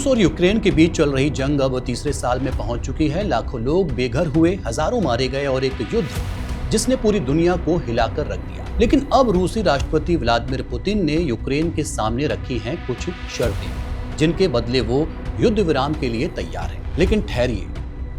रूस और यूक्रेन के बीच चल रही जंग अब तीसरे साल में पहुंच चुकी है। लाखों लोग बेघर हुए, हजारों मारे गए और एक युद्ध जिसने पूरी दुनिया को हिलाकर रख दिया। लेकिन अब रूसी राष्ट्रपति व्लादिमीर पुतिन ने यूक्रेन के सामने रखी हैं कुछ शर्तें, जिनके बदले वो युद्ध विराम के लिए तैयार है। लेकिन ठहरिए,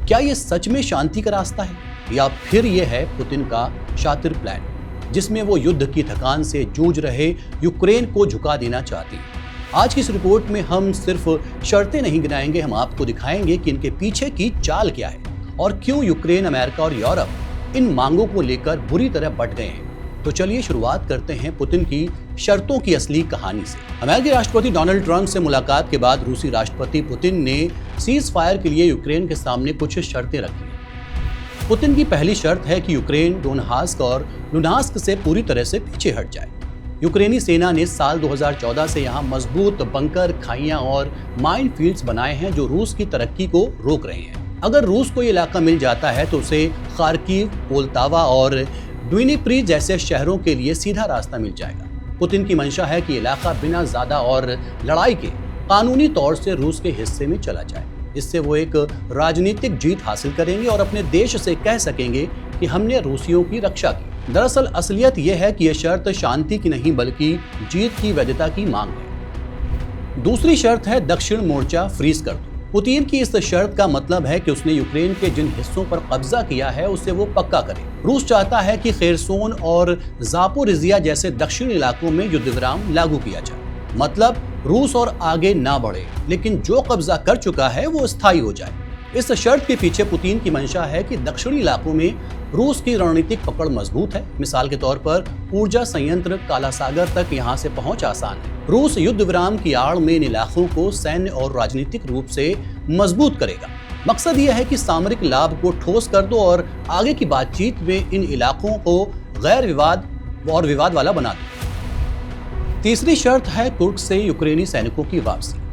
क्या ये सच में शांति का रास्ता है या फिर ये है पुतिन का शातिर प्लान, जिसमें वो युद्ध की थकान से जूझ रहे यूक्रेन को झुका देना चाहती है। आज की इस रिपोर्ट में हम सिर्फ शर्तें नहीं गिनाएंगे, हम आपको दिखाएंगे कि इनके पीछे की चाल क्या है और क्यों यूक्रेन, अमेरिका और यूरोप इन मांगों को लेकर बुरी तरह बंट गए हैं। तो चलिए शुरुआत करते हैं पुतिन की शर्तों की असली कहानी से। अमेरिकी राष्ट्रपति डोनाल्ड ट्रंप से मुलाकात के बाद रूसी राष्ट्रपति पुतिन ने सीज फायर के लिए यूक्रेन के सामने कुछ शर्तें रखी। पुतिन की पहली शर्त है कि यूक्रेन डोनबास और लुहांस्क से पूरी तरह से पीछे हट जाए। यूक्रेनी सेना ने साल 2014 से यहाँ मजबूत बंकर, खाइयां और माइन फील्ड्स बनाए हैं जो रूस की तरक्की को रोक रहे हैं। अगर रूस को ये इलाका मिल जाता है तो उसे खार्किव, पोल्तावा और ड्विनिप्री जैसे शहरों के लिए सीधा रास्ता मिल जाएगा। पुतिन की मंशा है कि इलाका बिना ज्यादा और लड़ाई के कानूनी तौर से रूस के हिस्से में चला जाए। इससे वो एक राजनीतिक जीत हासिल करेंगे और अपने देश से कह सकेंगे कि हमने रूसियों की रक्षा की। दरअसल असलियत यह है कि यह शर्त शांति की नहीं बल्कि जीत की वैधता की मांग है। दूसरी शर्त है दक्षिण मोर्चा फ्रीज कर दो। पुतिन की इस शर्त का मतलब है कि उसने यूक्रेन के जिन हिस्सों पर कब्जा किया है उसे वो पक्का करे। रूस चाहता है कि खेरसोन और जापोरिजिया जैसे दक्षिणी इलाकों में युद्ध विराम लागू किया जाए, मतलब रूस और आगे ना बढ़े, लेकिन जो कब्जा कर चुका है वो स्थायी हो जाए। इस शर्त के पीछे पुतिन की मंशा है कि दक्षिणी इलाकों में रूस की रणनीतिक पकड़ मजबूत है। मिसाल के तौर पर ऊर्जा संयंत्र काला सागर तक यहां से पहुंच आसान है। रूस युद्ध विराम की आड़ में इन इलाकों को सैन्य और राजनीतिक रूप से मजबूत करेगा। मकसद यह है कि सामरिक लाभ को ठोस कर दो और आगे की बातचीत में इन इलाकों को गैर विवाद वाला बना दो। तीसरी शर्त है कुर्स्क से यूक्रेनी सैनिकों की वापसी।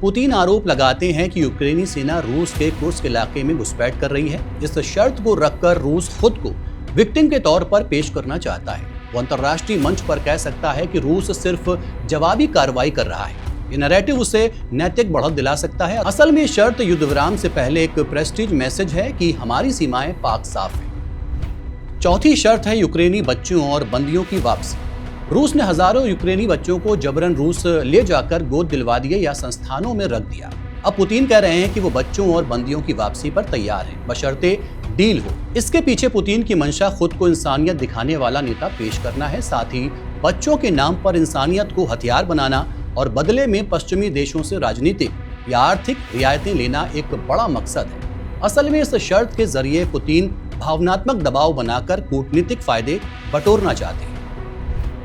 पुतिन आरोप लगाते हैं कि यूक्रेनी सेना रूस के कुर्स्क इलाके में घुसपैठ कर रही है। इस शर्त को रखकर रूस खुद को विक्टिम के तौर पर पेश करना चाहता है। वो अंतर्राष्ट्रीय मंच पर कह सकता है कि रूस सिर्फ जवाबी कार्रवाई कर रहा है। ये नैरेटिव उसे नैतिक बढ़त दिला सकता है। असल में शर्त युद्ध विराम से पहले एक प्रेस्टीज मैसेज है कि हमारी सीमाएं पाक साफ है। चौथी शर्त है यूक्रेनी बच्चों और बंदियों की वापसी। रूस ने हजारों यूक्रेनी बच्चों को जबरन रूस ले जाकर गोद दिलवा दिए या संस्थानों में रख दिया। अब पुतिन कह रहे हैं कि वो बच्चों और बंदियों की वापसी पर तैयार हैं, बशर्ते डील हो। इसके पीछे पुतिन की मंशा खुद को इंसानियत दिखाने वाला नेता पेश करना है, साथ ही बच्चों के नाम पर इंसानियत को हथियार बनाना और बदले में पश्चिमी देशों से राजनीतिक या आर्थिक रियायतें लेना एक बड़ा मकसद है। असल में इस शर्त के जरिए पुतिन भावनात्मक दबाव बनाकर कूटनीतिक फायदे बटोरना चाहते हैं।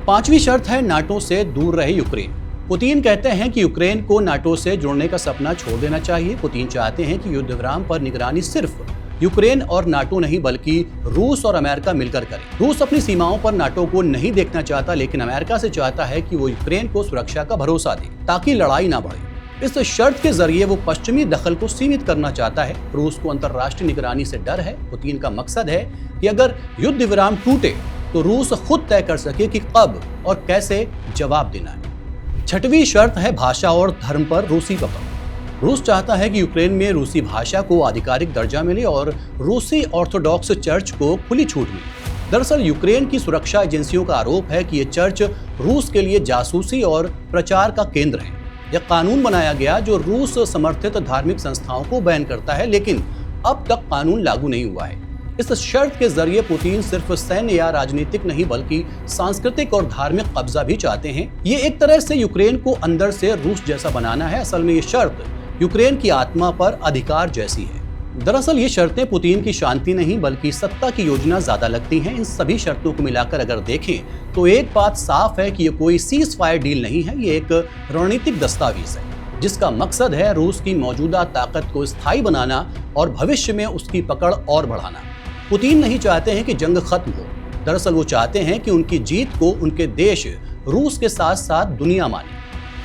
पांचवी शर्त है नाटो से दूर रहे यूक्रेन। पुतिन कहते हैं कि यूक्रेन को नाटो से जुड़ने का सपना छोड़ देना चाहिए। पुतिन चाहते हैं कि युद्ध विराम पर निगरानी सिर्फ यूक्रेन और नाटो नहीं बल्कि रूस और अमेरिका मिलकर करे। रूस अपनी सीमाओं पर नाटो को नहीं देखना चाहता, लेकिन अमेरिका से चाहता है कि वो यूक्रेन को सुरक्षा का भरोसा दे ताकि लड़ाई ना बढ़े। इस शर्त के जरिए वो पश्चिमी दखल को सीमित करना चाहता है। रूस को अंतर्राष्ट्रीय निगरानी से डर है। पुतिन का मकसद है कि अगर युद्ध विराम टूटे तो रूस खुद तय कर सके कि कब और कैसे जवाब देना है। छठवीं शर्त है भाषा और धर्म पर रूसी पकड़। रूस चाहता है कि यूक्रेन में रूसी भाषा को आधिकारिक दर्जा मिले और रूसी ऑर्थोडॉक्स चर्च को खुली छूट मिले। दरअसल यूक्रेन की सुरक्षा एजेंसियों का आरोप है कि ये चर्च रूस के लिए जासूसी और प्रचार का केंद्र है। यह कानून बनाया गया जो रूस समर्थित धार्मिक संस्थाओं को बैन करता है, लेकिन अब तक कानून लागू नहीं हुआ है। इस शर्त के जरिए पुतिन सिर्फ सैन्य या राजनीतिक नहीं बल्कि सांस्कृतिक और धार्मिक कब्जा भी चाहते हैं। ये एक तरह से यूक्रेन को अंदर से रूस जैसा बनाना है। असल में ये शर्त यूक्रेन की आत्मा पर अधिकार जैसी है। दरअसल ये शर्तें पुतिन की शांति नहीं बल्कि सत्ता की योजना ज्यादा लगती हैं। इन सभी शर्तों को मिलाकर अगर देखें तो एक बात साफ है कि ये कोई सीज फायर डील नहीं है, ये एक रणनीतिक दस्तावेज है जिसका मकसद है रूस की मौजूदा ताकत को स्थायी बनाना और भविष्य में उसकी पकड़ और बढ़ाना। पुतिन नहीं चाहते हैं कि जंग खत्म हो। दरअसल वो चाहते हैं कि उनकी जीत को उनके देश रूस के साथ साथ दुनिया माने।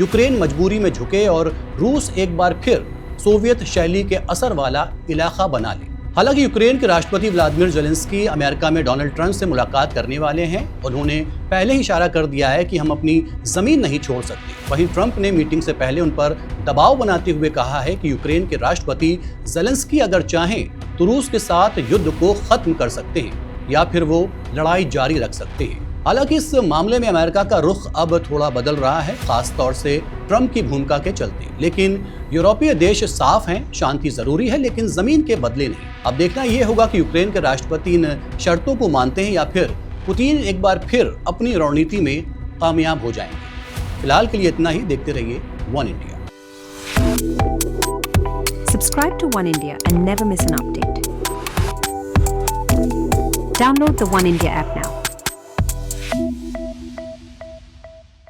यूक्रेन मजबूरी में झुके और रूस एक बार फिर सोवियत शैली के असर वाला इलाका बना ले। हालांकि यूक्रेन के राष्ट्रपति व्लादिमीर ज़ेलेंस्की अमेरिका में डोनाल्ड ट्रंप से मुलाकात करने वाले हैं। उन्होंने पहले ही इशारा कर दिया है कि हम अपनी जमीन नहीं छोड़ सकते। वहीं ट्रंप ने मीटिंग से पहले उन पर दबाव बनाते हुए कहा है कि यूक्रेन के राष्ट्रपति ज़ेलेंस्की अगर चाहें तो रूस के साथ युद्ध को खत्म कर सकते हैं या फिर वो लड़ाई जारी रख सकते हैं। हालांकि इस मामले में अमेरिका का रुख अब थोड़ा बदल रहा है, खास तौर से ट्रंप की भूमिका के चलते। लेकिन यूरोपीय देश साफ हैं, शांति जरूरी है लेकिन जमीन के बदले नहीं। अब देखना यह होगा कि यूक्रेन के राष्ट्रपति इन शर्तों को मानते हैं या फिर पुतिन एक बार फिर अपनी रणनीति में कामयाब हो जाएंगे। फिलहाल के लिए इतना ही। देखते रहिए one India. Subscribe to One India and never miss an update. Download the One India app now.